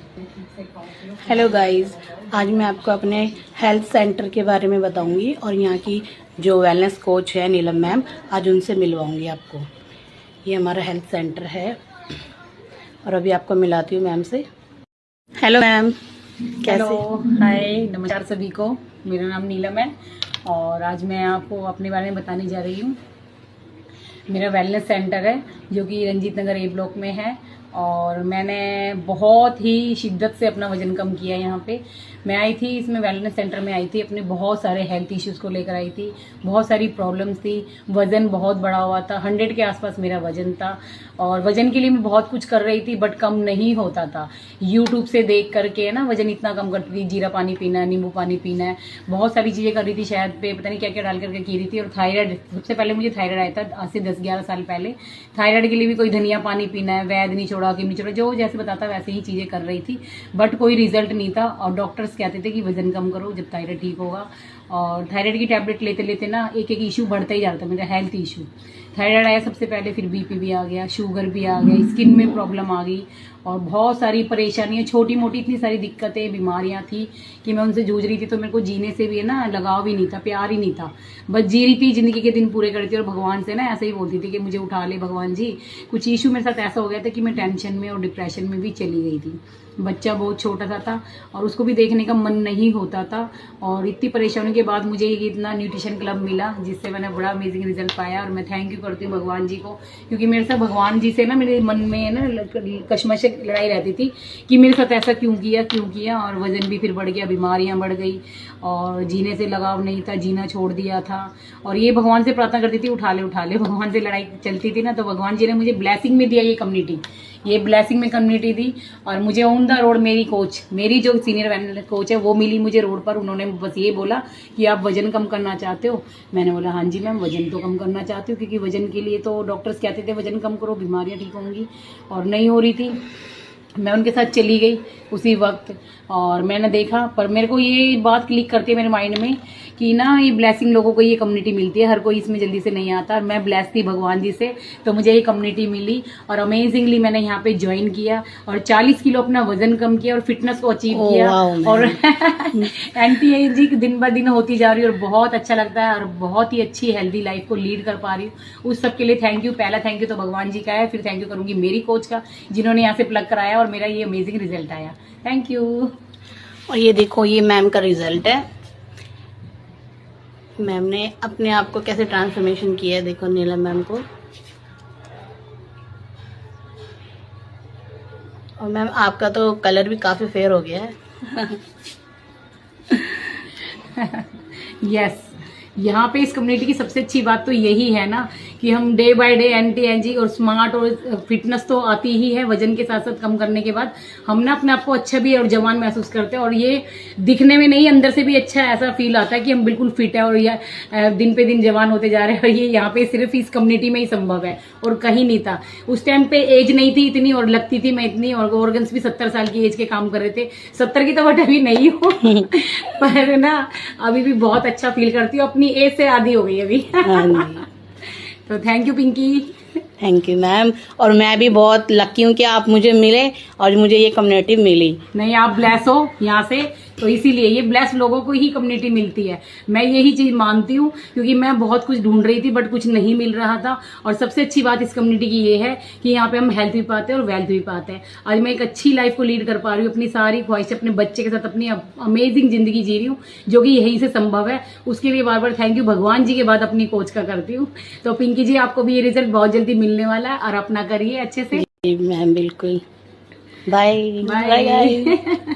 Hello guys, आज मैं आपको अपने हेल्थ सेंटर के बारे में बताऊंगी और यहाँ की जो वेलनेस कोच है नीलम मैम, आज उनसे मिलवाऊंगी आपको। ये हमारा हेल्थ सेंटर है और अभी आपको मिलाती हूँ मैम से। हेलो मैम, कैसे? हेलो, हाय, नमस्कार सभी को। मेरा नाम नीलम है और आज मैं आपको अपने बारे में बताने जा रही हूँ। मेरा वेलनेस सेंटर है जो कि रंजीत नगर ए ब्लॉक में है और मैंने बहुत ही शिद्दत से अपना वजन कम किया है। यहाँ पे मैं आई थी, इसमें वेलनेस सेंटर में आई थी, अपने बहुत सारे हेल्थ इश्यूज़ को लेकर आई थी। बहुत सारी प्रॉब्लम्स थी, वज़न बहुत बढ़ा हुआ था, 100 के आसपास मेरा वज़न था और वज़न के लिए मैं बहुत कुछ कर रही थी बट कम नहीं होता था। यूट्यूब से देख करके ना वज़न इतना कम करती थी, जीरा पानी पीना है, नींबू पानी पीना है, बहुत सारी चीज़ें कर रही थी, शायद पे पता नहीं क्या क्या डाल करके की रही थी। और थायराइड, सबसे पहले मुझे थायराइड आया था आज से 10-11 साल पहले। थायराइड के लिए भी कोई धनिया पानी पीना है, वैद नहीं छोड़ा, कि नहीं छोड़ा, जो जैसे बताता वैसे ही चीज़ें कर रही थी बट कोई रिजल्ट नहीं था। और डॉक्टर्स कहते थे कि वजन कम करो जब थायराइड ठीक होगा। और थायराइड की टैबलेट लेते लेते ना एक एक इशू बढ़ता ही जा रहा था मेरा, हेल्थ इशू। थायराइड आया सबसे पहले, फिर बीपी भी आ गया, शुगर भी आ गया, स्किन में प्रॉब्लम आ गई और बहुत सारी परेशानियां, छोटी मोटी इतनी सारी दिक्कतें, बीमारियां थी कि मैं उनसे जूझ रही थी। तो मेरे को जीने से भी है ना लगाव भी नहीं था, प्यार ही नहीं था, बस जी रही थी, जिंदगी के दिन पूरे करती थी। और भगवान से ना ऐसे ही बोलती थी कि मुझे उठा ले भगवान जी। कुछ इशू मेरे साथ ऐसा हो गया था कि मैं टेंशन में और डिप्रेशन में भी चली गई थी। बच्चा बहुत छोटा सा था और उसको भी देखने का मन नहीं होता था। और इतनी परेशानी के बाद मुझे इतना न्यूट्रिशन क्लब मिला जिससे मैंने बड़ा अमेजिंग रिजल्ट पाया। और मैं थैंक यू करती हूँ भगवान जी को, क्योंकि मेरे साथ भगवान जी से ना मेरे मन में ना कश्मकश लड़ाई रहती थी कि मेरे साथ ऐसा क्यों किया। और वजन भी फिर बढ़ गया, बीमारियां बढ़ गई और जीने से लगाव नहीं था, जीना छोड़ दिया था। और ये भगवान से प्रार्थना करती थी उठा ले भगवान से लड़ाई चलती थी ना, तो भगवान जी ने मुझे ब्लेसिंग में दिया, ये कम्युनिटी, ये ब्लेसिंग में कम्युनिटी दी। और मुझे ऑन द रोड मेरी कोच, मेरी जो सीनियर वेलनेस कोच है वो मिली मुझे रोड पर। उन्होंने बस ये बोला कि आप वजन कम करना चाहते हो? मैंने बोला हाँ जी मैम, वजन तो कम करना चाहती हूँ, क्योंकि वजन के लिए तो डॉक्टर्स कहते थे वजन कम करो, बीमारियाँ ठीक होंगी, और नहीं हो रही थी। मैं उनके साथ चली गई उसी वक्त और मैंने देखा, पर मेरे को ये बात क्लिक करती है मेरे माइंड में कि ना ये ब्लेसिंग लोगों को ये कम्युनिटी मिलती है, हर कोई इसमें जल्दी से नहीं आता। मैं ब्लेस थी भगवान जी से, तो मुझे ये कम्युनिटी मिली और अमेजिंगली मैंने यहाँ पे ज्वाइन किया और 40 किलो अपना वजन कम किया और फिटनेस को अचीव किया। और एंटी एजिंग दिन ब दिन होती जा रही है और बहुत अच्छा लगता है और बहुत ही अच्छी हेल्दी लाइफ को लीड कर पा रही हूँ। उस सब के लिए थैंक यू। पहला थैंक यू तो भगवान जी का है, फिर थैंक यू करूंगी मेरी कोच का जिन्होंने यहाँ से प्लग कराया और मेरा ये अमेजिंग रिजल्ट आया। Thank you. और ये देखो, ये मैम का रिजल्ट है। मैम ने अपने आप को कैसे ट्रांसफॉर्मेशन किया है, देखो नीलम मैम को। और मैम आपका तो कलर भी काफी फेयर हो गया है। यस, यहाँ पे इस कम्युनिटी की सबसे अच्छी बात तो यही है ना कि हम day by day anti ageing और स्मार्ट और फिटनेस तो आती ही है, वजन के साथ साथ कम करने के बाद हम ना अपने आप को अच्छा भी और जवान महसूस करते हैं। और ये दिखने में नहीं, अंदर से भी अच्छा ऐसा फील आता है कि हम बिल्कुल फिट है और ये दिन पे दिन जवान होते जा रहे हैं। और ये यहाँ पे सिर्फ इस कम्युनिटी में ही संभव है और कहीं नहीं था। उस टाइम पे एज नहीं थी इतनी और लगती थी मैं इतनी, और ऑर्गन्स भी 70 साल की एज के काम कर रहे थे। 70 की तो बट अभी नहीं हो पर ना अभी भी बहुत अच्छा फील करती हूँ, अपनी एज से आधी हो गई अभी। तो thank you Pinky. Thank you ma'am. और मैं भी बहुत लकी हूँ कि आप मुझे मिले और मुझे ये कम्युनिटी मिली। नहीं, आप ब्लेस हो यहाँ से, तो इसीलिए ये ब्लेस लोगों को ही कम्युनिटी मिलती है। मैं यही चीज मानती हूँ, क्योंकि मैं बहुत कुछ ढूंढ रही थी बट कुछ नहीं मिल रहा था। और सबसे अच्छी बात इस कम्युनिटी की ये है कि यहाँ पे हम हेल्थ भी पाते हैं और वेल्थ भी पाते हैं। आज मैं एक अच्छी लाइफ को लीड कर पा रही हूँ, अपनी सारी ख्वाहिशें अपने बच्चे के साथ अपनी अमेजिंग जिंदगी जी रही हूँ, जो कि यहीं से संभव है। उसके लिए बार बार थैंक यू भगवान जी के बाद अपनी कोच का करती हूँ। तो पिंकी जी, आपको भी ये रिजल्ट बहुत जल्दी मिलने वाला है और अपना करिए अच्छे से। मैम बिल्कुल। Bye bye.